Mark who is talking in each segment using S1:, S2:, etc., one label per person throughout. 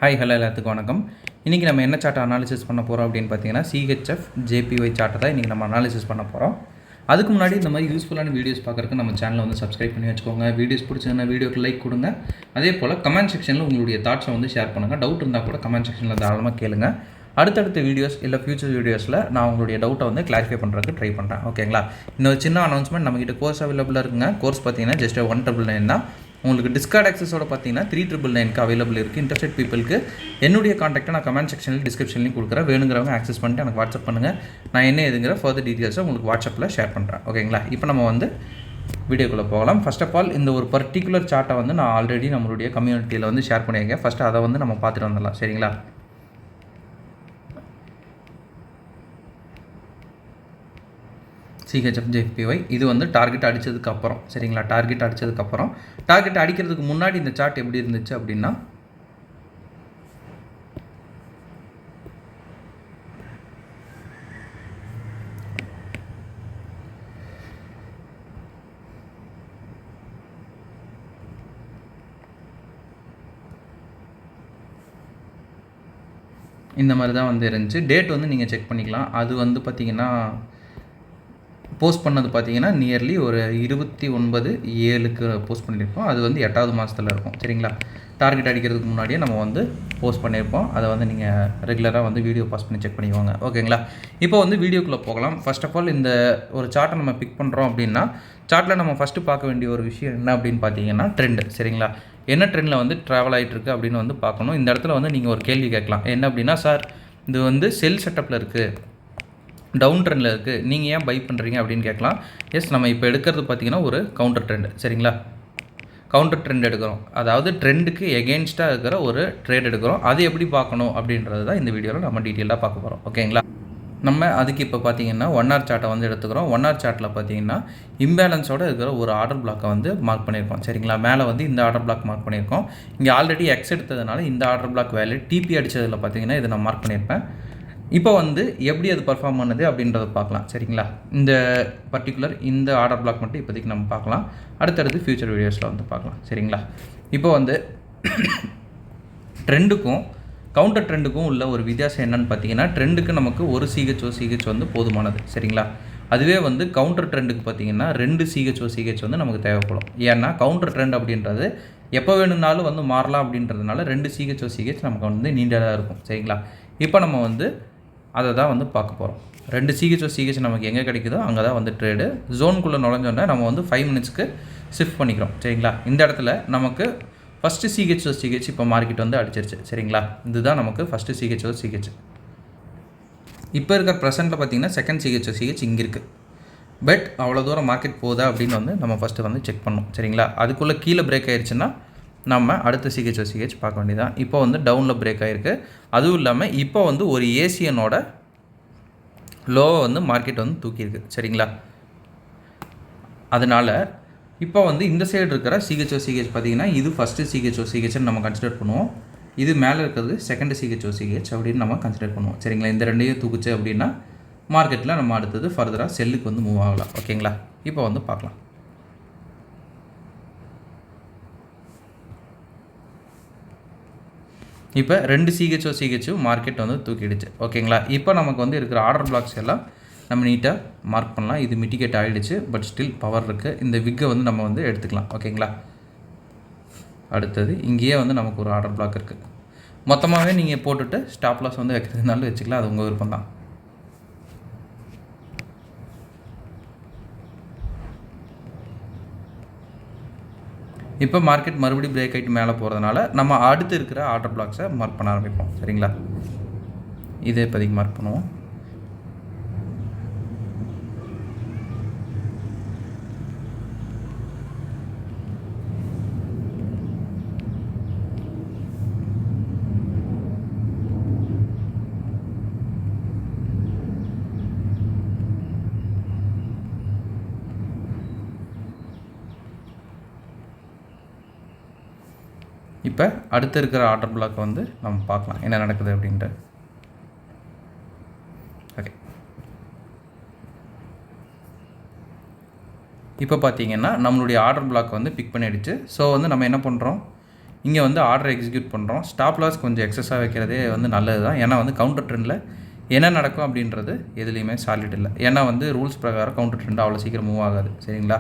S1: Hi hello எல்லாத்துக்கும் வணக்கம். இன்றைக்கி நம்ம என்ன சார்ட் அனாலிசிஸ் பண்ண போகிறோம் அப்படின்னு பார்த்தீங்கன்னா சிஹெச்எஃப் ஜேபிஒய் சார்ட்டை தான் இன்றைக்கி நம்ம அனாலிசிஸ் பண்ண போகிறோம். அதுக்கு முன்னாடி இந்த மாதிரி யூஸ்ஃபுல்லான வீடியோஸ் பார்க்குறதுக்கு நம்ம சேனலை வந்து சப்ஸ்கிரைப் பண்ணி வச்சுக்கோங்க. வீடியோஸ் பிடிச்சதுன்னா வீடியோக்கு லைக் கொடுங்க. அதே போல் கமெண்ட் செக்ஷனில் உங்களுடைய தாட்ஸை வந்து ஷேர் பண்ணுங்கள். டவுட் இருந்தால் கூட கமெண்ட் செக்ஷனில் தாராளமாக கேளுங்க. அடுத்தடுத்த வீடியோஸ் இல்லை ஃபியூச்சர் வீடியோஸில் நான் உங்களுடைய டவுட்டை வந்து கிளாரிஃபை பண்ணுறதுக்கு ட்ரை பண்ணுறேன். ஓகேங்களா? இன்னொரு சின்ன அனௌன்ஸ்மெண்ட், நம்மகிட்ட கோர்ஸ் அவைலபிளாக இருக்குங்க. கோர்ஸ் பார்த்தீங்கன்னா ஜஸ்ட் 199 தான். உங்களுக்கு டிஸ்கார்ட் ஆக்சஸோட பார்த்தீங்கன்னா 3999க்கு அவைலபிள் இருக்குது. இன்ட்ரெஸ்டட் பீப்புளுக்கு என்னுடைய காண்டாக்டை நான் கமெண்ட் செக்ஷனில் டிஸ்கிரிப்ஷன்லையும் கொடுக்குறேன். வேணுங்கிறவங்க ஆக்சஸ் பண்ணிட்டு எனக்கு வாட்ஸ்அப் பண்ணுங்கள். நான் என்ன எதுங்கிற ஃபர்தர் டீட்டெயில்ஸை உங்களுக்கு வாட்ஸ்அப்பில் ஷேர் பண்ணுறேன். ஓகேங்களா? இப்போ நம்ம வந்து வீடியோக்குள்ளே போகலாம். ஃபர்ஸ்ட் ஆஃப் ஆல் இந்த ஒரு பர்டிகுலர் சார்ட்டை வந்து நான் ஆல்ரெடி நம்மளுடைய கம்யூனிட்டியில் வந்து ஷேர் பண்ணியிருக்கேன். ஃபஸ்ட்டு அதை வந்து நம்ம பார்த்துட்டு வந்துடலாம். சரிங்களா? சிஹெச்எஃப் ஜேபிஒய் இது வந்து டார்கெட் அடித்ததுக்கப்புறம், சரிங்களா? டார்கெட் அடித்ததுக்கப்புறம், டார்கெட் அடிக்கிறதுக்கு முன்னாடி இந்த சார்ட் எப்படி இருந்துச்சு அப்படின்னா, இந்த மாதிரி தான் வந்து இருந்துச்சு. டேட் வந்து நீங்கள் செக் பண்ணிக்கலாம். அது வந்து பார்த்திங்கன்னா போஸ்ட் பண்ணது பார்த்தீங்கன்னா நியர்லி ஒரு 29/7க்கு போஸ்ட் பண்ணியிருப்போம். அது வந்து 8வது மாதத்தில் இருக்கும். சரிங்களா? டார்கெட் அடிக்கிறதுக்கு முன்னாடியே நம்ம வந்து போஸ்ட் பண்ணியிருப்போம். அதை வந்து நீங்கள் ரெகுலராக வந்து வீடியோ பாஸ் பண்ணி செக் பண்ணிக்கோங்க. ஓகேங்களா? இப்போ வந்து வீடியோக்குள்ளே போகலாம். ஃபர்ஸ்ட் ஆஃப் ஆல் இந்த ஒரு சார்ட்டை நம்ம பிக் பண்ணுறோம் அப்படின்னா, சார்ட்டில் நம்ம ஃபஸ்ட்டு பார்க்க வேண்டிய ஒரு விஷயம் என்ன அப்படின்னு பார்த்தீங்கன்னா ட்ரெண்டு. சரிங்களா? என்ன ட்ரெண்டில் வந்து ட்ராவல் ஆகிட்டு இருக்குது அப்படின்னு வந்து பார்க்கணும். இந்த இடத்துல வந்து நீங்கள் ஒரு கேள்வி கேட்கலாம். என்ன அப்படின்னா, சார் இது வந்து செல் செட்டப்பில் இருக்குது, டவுன் ட்ரெண்டில் இருக்குது, நீங்கள் ஏன் பை பண்ணுறீங்க அப்படின்னு கேட்கலாம். எஸ், நம்ம இப்போ எடுக்கிறது பார்த்திங்கன்னா ஒரு கவுண்டர் ட்ரெண்ட். சரிங்களா? கவுண்டர் ட்ரெண்ட் எடுக்கிறோம். அதாவது ட்ரெண்டுக்கு எகெயின்ஸ்டாக இருக்கிற ஒரு ட்ரேட் எடுக்கிறோம். அது எப்படி பார்க்கணும் அப்படின்றது தான் இந்த வீடியோவில் நம்ம டீட்டெயிலாக பார்க்க போகிறோம். ஓகேங்களா? நம்ம அதுக்கு இப்போ பார்த்தீங்கன்னா 1 hour சார்ட்டை வந்து எடுத்துக்கிறோம். 1 hour சார்ட்டில் பார்த்தீங்கன்னா இம்பேலன்ஸோடு இருக்கிற ஒரு ஆர்டர் பிளாக்கை வந்து மார்க் பண்ணியிருக்கோம். சரிங்களா? மேலே வந்து இந்த ஆர்டர் பிளாக் மார்க் பண்ணியிருக்கோம். இங்கே ஆல்ரெடி எக்ஸ் எடுத்ததுனால இந்த ஆர்டர் பிளாக் வேல்யூ டிபி அடித்ததில் பார்த்தீங்கன்னா இதை நான் மார்க் பண்ணியிருப்பேன். இப்போ வந்து எப்படி அது பர்ஃபார்ம் பண்ணுது அப்படின்றத பார்க்கலாம். சரிங்களா? இந்த பர்டிகுலர் இந்த ஆர்டர் பிளாக் மட்டும் இப்போதைக்கு நம்ம பார்க்கலாம். அடுத்தடுத்து ஃபியூச்சர் வீடியோஸில் வந்து பார்க்கலாம். சரிங்களா? இப்போ வந்து ட்ரெண்டுக்கும் கவுண்டர் ட்ரெண்டுக்கும் உள்ள ஒரு வித்தியாசம் என்னென்னு பார்த்தீங்கன்னா, ட்ரெண்டுக்கு நமக்கு ஒரு சிஹெச் வந்து போதுமானது. சரிங்களா? அதுவே வந்து கவுண்டர் ட்ரெண்டுக்கு பார்த்தீங்கன்னா 2 சிஹெச் வந்து நமக்கு தேவைப்படும். ஏன்னா கவுண்டர் ட்ரெண்ட் அப்படின்றது எப்போ வேணும்னாலும் வந்து மாறலாம் அப்படின்றதுனால 2 சிஹெச் நமக்கு வந்து நீண்டதாக இருக்கும். சரிங்களா? இப்போ நம்ம வந்து அதை தான் வந்து பார்க்க போகிறோம். 2 சிஹெச் நமக்கு எங்கே கிடைக்குதோ அங்கே தான் வந்து ட்ரேடு. ஜோனுக்குள்ளே நுழைஞ்சோன்னா நம்ம வந்து 5 minutesக்கு ஷிஃப்ட் பண்ணிக்கிறோம். சரிங்களா? இந்த இடத்துல நமக்கு ஃபஸ்ட்டு சிஹெச் இப்போ மார்க்கெட் வந்து அடிச்சிருச்சு. சரிங்களா? இதுதான் நமக்கு ஃபஸ்ட்டு சிஹெச். இப்போ இருக்கிற ப்ரெசென்ட்டில் பார்த்தீங்கன்னா செகண்ட் சிஹெச் இங்கே இருக்குது. பட் அவ்வளோ தூரம் மார்க்கெட் போகுதா அப்படின்னு வந்து நம்ம ஃபஸ்ட்டு வந்து செக் பண்ணணும். சரிங்களா? அதுக்குள்ளே கீழே பிரேக் ஆயிடுச்சுன்னா நம்ம அடுத்த சிஹெச் பார்க்க வேண்டியதான். இப்போ வந்து டவுனில் பிரேக் ஆகிருக்கு. அதுவும் இல்லாமல் இப்போ வந்து ஒரு ஏசியனோட லோவை வந்து மார்க்கெட் வந்து தூக்கியிருக்கு. சரிங்களா? அதனால் இப்போ வந்து இந்த சைடு இருக்கிற சிஹெச் பார்த்திங்கன்னா இது ஃபஸ்ட்டு சிஹெச்னு நம்ம கன்சிடர் பண்ணுவோம். இது மேலே இருக்கிறது செகண்ட் சிஹெச் அப்படின்னு நம்ம கன்சிடர் பண்ணுவோம். சரிங்களா? இந்த ரெண்டையும் தூக்குச்சு அப்படின்னா மார்க்கெட்டில் நம்ம அடுத்தது ஃபர்தராக செல்லுக்கு வந்து மூவ் ஆகலாம். ஓகேங்களா? இப்போ வந்து பார்க்கலாம். இப்போ 2 சிஹெச் மார்க்கெட் வந்து தூக்கிடுச்சு. ஓகேங்களா? இப்போ நமக்கு வந்து இருக்கிற ஆர்டர் பிளாக்ஸ் எல்லாம் நம்ம நீட்டாக மார்க் பண்ணலாம். இது மிட்டிகேட் ஆகிடுச்சு, பட் ஸ்டில் பவர் இருக்குது. இந்த விக்கை வந்து நம்ம வந்து எடுத்துக்கலாம். ஓகேங்களா? அடுத்தது இங்கேயே வந்து நமக்கு ஒரு ஆர்டர் பிளாக் இருக்குது. மொத்தமாகவே நீங்கள் போட்டுட்டு ஸ்டாப் லாஸ் வந்து வைக்கிறதுனாலும் வச்சுக்கலாம். அது உங்கள் விருப்பம் தான். இப்போ மார்க்கெட் மறுபடியும் பிரேக் ஆகிட்டு மேலே போகிறதுனால நம்ம அடுத்து இருக்கிற ஆர்டர் பிளாக்ஸை மார்க் பண்ண ஆரம்பிப்போம். சரிங்களா? இதே இப்போதைக்கு மார்க் பண்ணுவோம். இப்போ அடுத்து இருக்கிற ஆர்டர் பிளாக் வந்து நம்ம பார்க்கலாம் என்ன நடக்குது அப்படின்ட்டு. ஓகே, இப்போ பார்த்தீங்கன்னா நம்மளுடைய ஆர்டர் பிளாக் வந்து பிக் பண்ணிடுச்சு. ஸோ வந்து நம்ம என்ன பண்ணுறோம், இங்கே வந்து ஆர்டர் எக்ஸிக்யூட் பண்ணுறோம். ஸ்டாப் லாஸ் கொஞ்சம் எக்ஸஸாக வைக்கிறதே வந்து நல்லது தான். ஏன்னா வந்து கவுண்டர் ட்ரெண்டில் என்ன நடக்கும் அப்படின்றது எதுலேயுமே சாலிட் இல்லை. ஏன்னா வந்து ரூல்ஸ் பிரகாரம் கவுண்டர் ட்ரெண்ட் அவ்வளோ சீக்கிரம் மூவ் ஆகாது. சரிங்களா?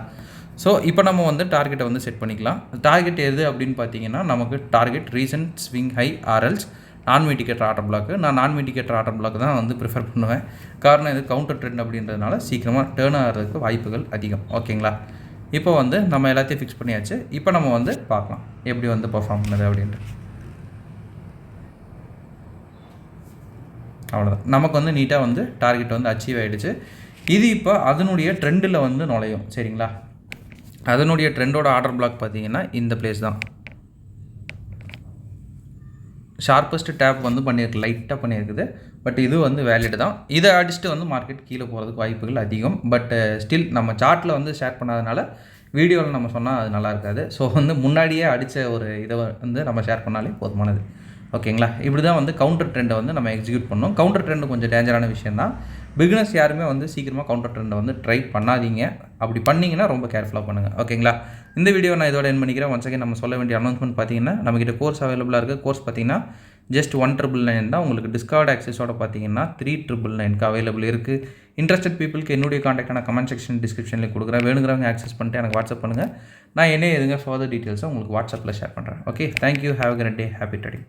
S1: ஸோ இப்போ நம்ம வந்து டார்கெட்டை வந்து செட் பண்ணிக்கலாம். டார்கெட் எது அப்படின்னு பார்த்தீங்கன்னா, நமக்கு டார்கெட் ரீசன்ட் ஸ்விங் ஹை ஆர்எல்ஸ் நான் மீடிகேட்டர் ஆர்டர் பிளாக்கு. நான் நான் மீடிகேட்டர் ஆர்டர் பிளாக் தான் வந்து ப்ரிஃபர் பண்ணுவேன். காரணம் இது கவுண்டர் ட்ரெண்ட் அப்படின்றதுனால சீக்கிரமாக டேர்ன் ஆகிறதுக்கு வாய்ப்புகள் அதிகம். ஓகேங்களா? இப்போ வந்து நம்ம எல்லாத்தையும் ஃபிக்ஸ் பண்ணியாச்சு. இப்போ நம்ம வந்து பார்க்கலாம் எப்படி வந்து பர்ஃபார்ம் பண்ணுது அப்படின்ட்டு. அவ்வளோதான். நமக்கு வந்து நீட்டாக வந்து டார்கெட் வந்து அச்சீவ் ஆகிடுச்சு. இது இப்போ அதனுடைய ட்ரெண்டில் வந்து நுழையும். சரிங்களா? அதனுடைய ட்ரெண்டோட ஆர்டர் பிளாக் பார்த்தீங்கன்னா இந்த பிளேஸ் தான். ஷார்ப்பஸ்ட் டேப் வந்து பண்ணியிருக்கு, லைட்டாக பண்ணியிருக்குது. பட் இது வந்து வேலிட் தான். இதை அடிச்சுட்டு வந்து மார்க்கெட் கீழே போகிறதுக்கு வாய்ப்புகள் அதிகம். பட் ஸ்டில் நம்ம சார்ட்டில் வந்து ஷேர் பண்ணாதனால வீடியோவில் நம்ம சொன்னால் அது நல்லா இருக்காது. ஸோ வந்து முன்னாடியே அடித்த ஒரு இதை வந்து நம்ம ஷேர் பண்ணாலே போதுமானது. ஓகேங்களா? இப்படி தான் வந்து கவுண்டர் ட்ரெண்டை வந்து நம்ம எக்ஸிக்யூட் பண்ணோம். கவுண்டர் ட்ரெண்டு கொஞ்சம் டேஞ்சரான விஷயம் தான். பிகினர்ஸ் யாருமே வந்து சீக்கிரமாக கவுண்டர் ட்ரெண்டை வந்து ட்ரை பண்ணாதீங்க. அப்படி பண்ணிங்கன்னா ரொம்ப கேர்ஃபுல்லாக பண்ணுங்கள். ஓகேங்களா? இந்த வீடியோ நான் இதோட என் பண்ணிக்கிறேன். ஒன்ஸ் அகைன் நம்ம சொல்ல வேண்டிய அனௌன்ஸ்மெண்ட் பார்த்தீங்கன்னா, நம்மகிட்ட கோர்ஸ் அவைலபிளாக இருக்குது. கோர்ஸ் பார்த்தீங்கன்னா ஜஸ்ட் 1,999 தான். உங்களுக்கு டிஸ்கவுண்ட் ஆக்சஸோட பார்த்தீங்கன்னா 3,999க்கு அவைலபிள் இருக்குது. இன்ட்ரெஸ்டட் பீப்புளுக்கு என்னுடைய காண்டாக்டான கமெண்ட் செக்ஷன் டிஸ்கிரிப்ஷனில் கொடுக்குறேன். வேணுங்கிறவங்க ஆக்சஸ் பண்ணிட்டு எனக்கு வாட்ஸ்அப் பண்ணுங்கள். நான் என்ன எதுங்க ஃபர்தர் டீட்டெயில்ஸை உங்களுக்கு வாட்ஸ்அப்பில் ஷேர் பண்ணுறேன். Okay, thank you. Have a great day. Happy trading.